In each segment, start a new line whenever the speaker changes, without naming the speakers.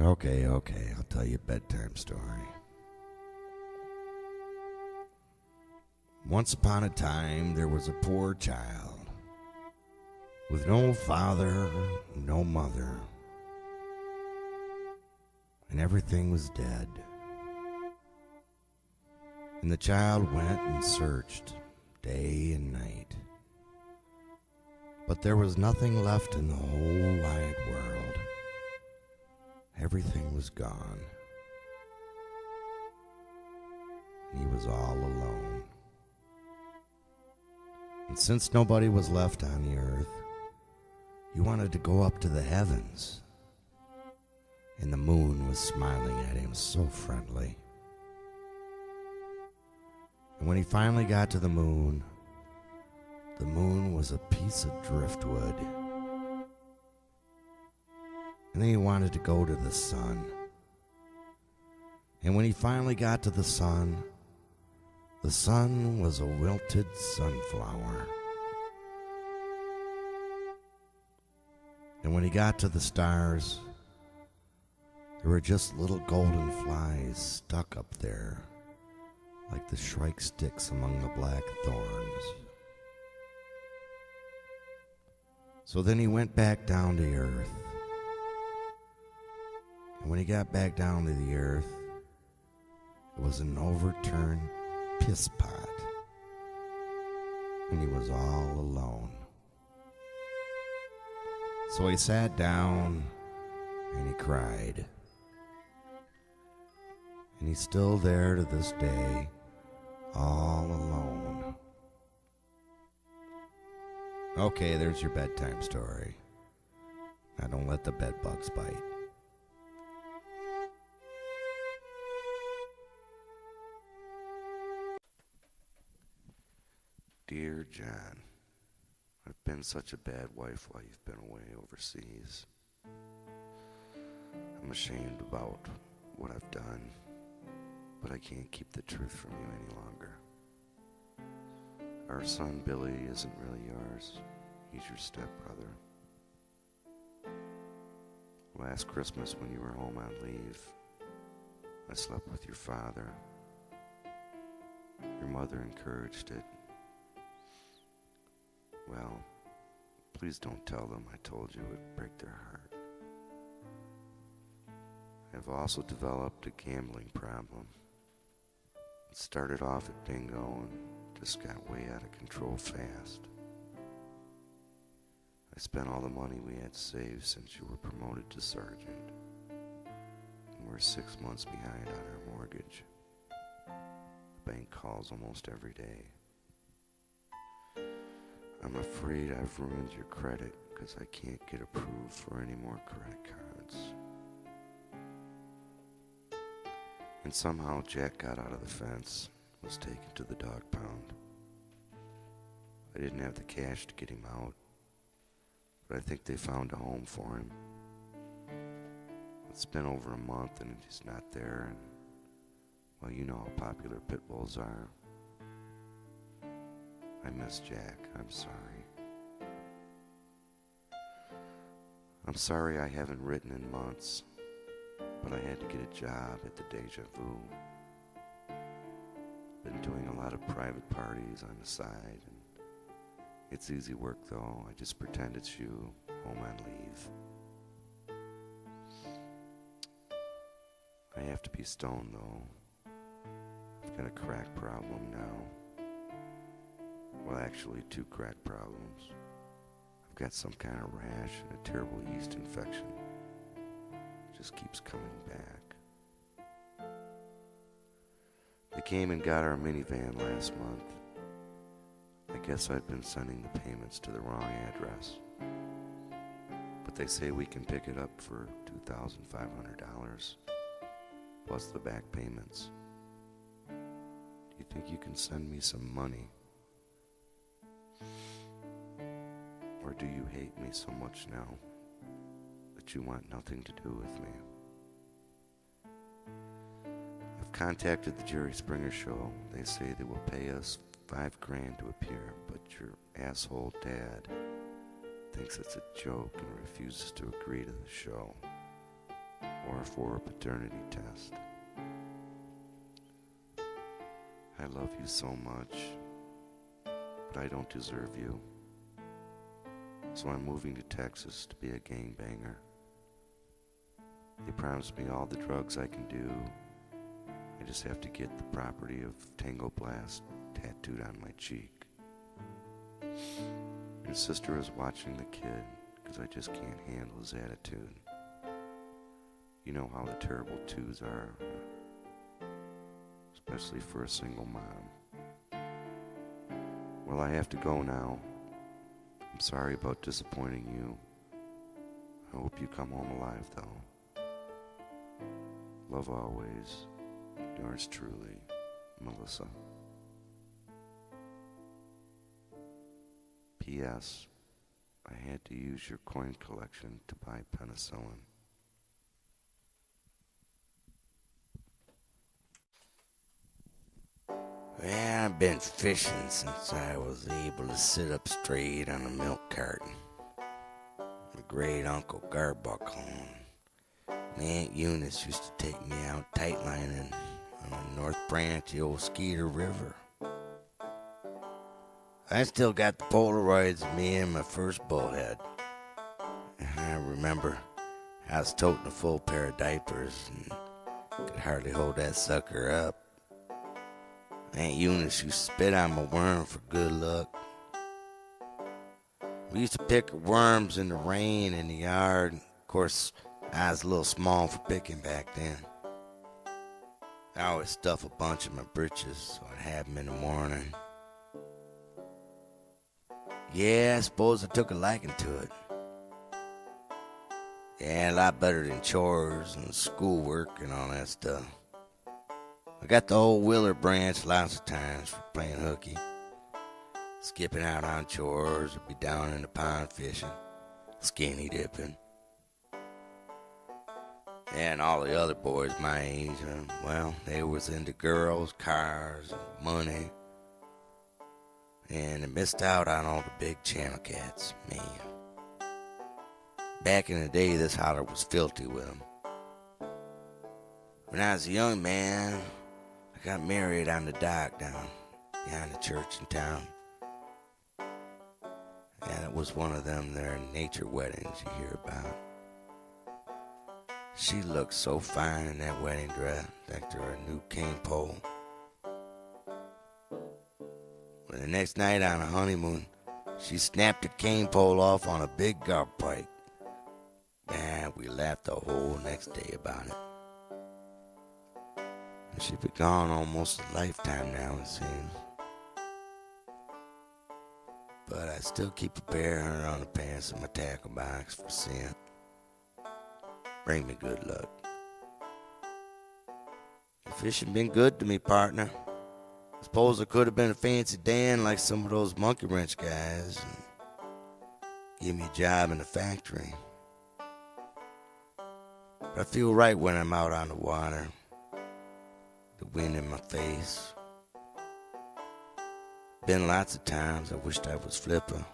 Okay, I'll tell you a bedtime story. Once upon a time, there was a poor child with no father, no mother, and everything was dead. And the child went and searched day and night. But there was nothing left in the whole wide world. Everything was gone. And he was all alone. And since nobody was left on the earth, he wanted to go up to the heavens. And the moon was smiling at him so friendly. And when he finally got to the moon was a piece of driftwood. And then he wanted to go to the sun. And when he finally got to the sun was a wilted sunflower. And when he got to the stars, there were just little golden flies stuck up there, like the shrike sticks among the black thorns. So then he went back down to earth. And when he got back down to the earth, it was an overturned piss pot. And he was all alone. So he sat down and he cried. And he's still there to this day, all alone. Okay, there's your bedtime story. Now don't let the bed bugs bite.
Dear John, I've been such a bad wife while you've been away overseas. I'm ashamed about what I've done, but I can't keep the truth from you any longer. Our son Billy isn't really yours. He's your stepbrother. Last Christmas when you were home on leave, I slept with your father. Your mother encouraged it. Well, please don't tell them I told you it would break their heart. I've also developed a gambling problem. It started off at bingo and just got way out of control fast. I spent all the money we had saved since you were promoted to sergeant. And we're 6 months behind on our mortgage. The bank calls almost every day. I'm afraid I've ruined your credit because I can't get approved for any more credit cards. And somehow Jack got out of the fence, was taken to the dog pound. I didn't have the cash to get him out, but I think they found a home for him. It's been over a month and he's not there, and well, you know how popular pit bulls are. I miss Jack. I'm sorry. I'm sorry I haven't written in months, but I had to get a job at the Deja Vu. Been doing a lot of private parties on the side, and it's easy work though. I just pretend it's you, home on leave. I have to be stoned though. I've got a crack problem now. Well, actually, 2 crack problems. I've got some kind of rash and a terrible yeast infection. It just keeps coming back. They came and got our minivan last month. I guess I've been sending the payments to the wrong address. But they say we can pick it up for $2,500, plus the back payments. Do you think you can send me some money? Or do you hate me so much now that you want nothing to do with me? I've contacted the Jerry Springer show. They say they will pay us $5,000 to appear, but your asshole dad thinks it's a joke and refuses to agree to the show. or for a paternity test. I love you so much, but I don't deserve you. So I'm moving to Texas to be a gangbanger. They promised me all the drugs I can do. I just have to get the property of Tango Blast tattooed on my cheek. Your sister is watching the kid because I just can't handle his attitude. You know how the terrible twos are, especially for a single mom. Well, I have to go now. I'm sorry about disappointing you. I hope you come home alive, though. Love always. Yours truly, Melissa. P.S. I had to use your coin collection to buy penicillin.
Well, I've been fishing since I was able to sit up straight on a milk carton. My great Uncle Garbuckle and Aunt Eunice used to take me out tightlining on the North Branch of the old Skeeter River. I still got the Polaroids of me and my first bullhead. I remember I was toting a full pair of diapers and could hardly hold that sucker up. Aunt Eunice used to spit on my worm for good luck. We used to pick worms in the rain in the yard. Of course, I was a little small for picking back then. I always stuff a bunch in my britches so I'd have them in the morning. Yeah, I suppose I took a liking to it. Yeah, a lot better than chores and schoolwork and all that stuff. I got the old Willer branch lots of times for playing hooky. Skipping out on chores or be down in the pond fishing, skinny dipping. And all the other boys my age, well, they was into girls, cars, and money. And they missed out on all the big channel cats, man. Back in the day, this holler was filthy with them. When I was a young man, I got married on the dock down behind the church in town. And it was one of them there nature weddings you hear about. She looked so fine in that wedding dress, like to her new cane pole. But the next night on a honeymoon, she snapped the cane pole off on a big garp pike. Man, we laughed the whole next day about it. And she'd been gone almost a lifetime now, it seems. But I still keep a pair of her on the pants in my tackle box for scent. Bring me good luck. The fishing been good to me, partner. I suppose I could have been a fancy Dan like some of those monkey wrench guys and give me a job in the factory. But I feel right when I'm out on the water, the wind in my face. Been lots of times I wished I was flipper.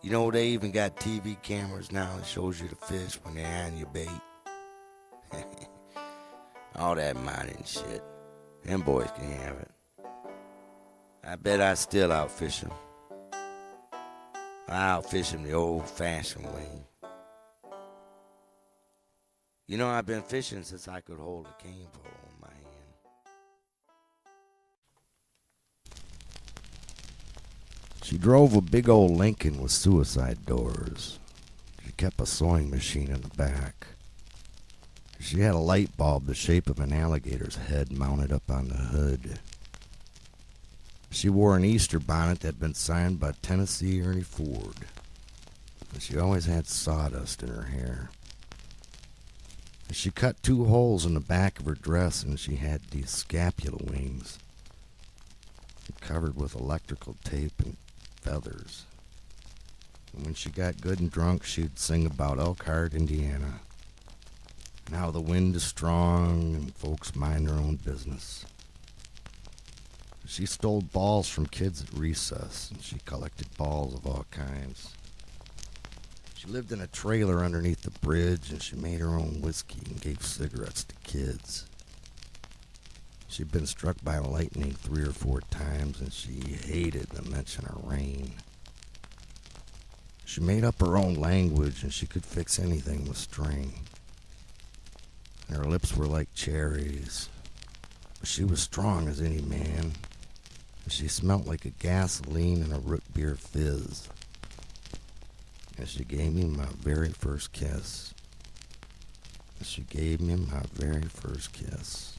You know, they even got TV cameras now that shows you the fish when they're on your bait. All that mining shit. Them boys can have it. I bet I still outfish them. I outfish them the old-fashioned way. You know, I've been fishing since I could hold a cane pole in my hand.
She drove a big old Lincoln with suicide doors. She kept a sewing machine in the back. She had a light bulb the shape of an alligator's head mounted up on the hood. She wore an Easter bonnet that had been signed by Tennessee Ernie Ford. And she always had sawdust in her hair. And she cut 2 holes in the back of her dress, and she had these scapula wings covered with electrical tape and feathers. And when she got good and drunk, she'd sing about Elkhart, Indiana, and how the wind is strong and folks mind their own business. She stole balls from kids at recess, and she collected balls of all kinds. She She lived in a trailer underneath the bridge, and she made her own whiskey and gave cigarettes to kids. She'd been struck by lightning 3 or 4 times, and she hated the mention of rain. She made up her own language, and she could fix anything with string. And her lips were like cherries. But she was strong as any man. And she smelt like a gasoline and a root beer fizz. And she gave me my very first kiss. And she gave me my very first kiss.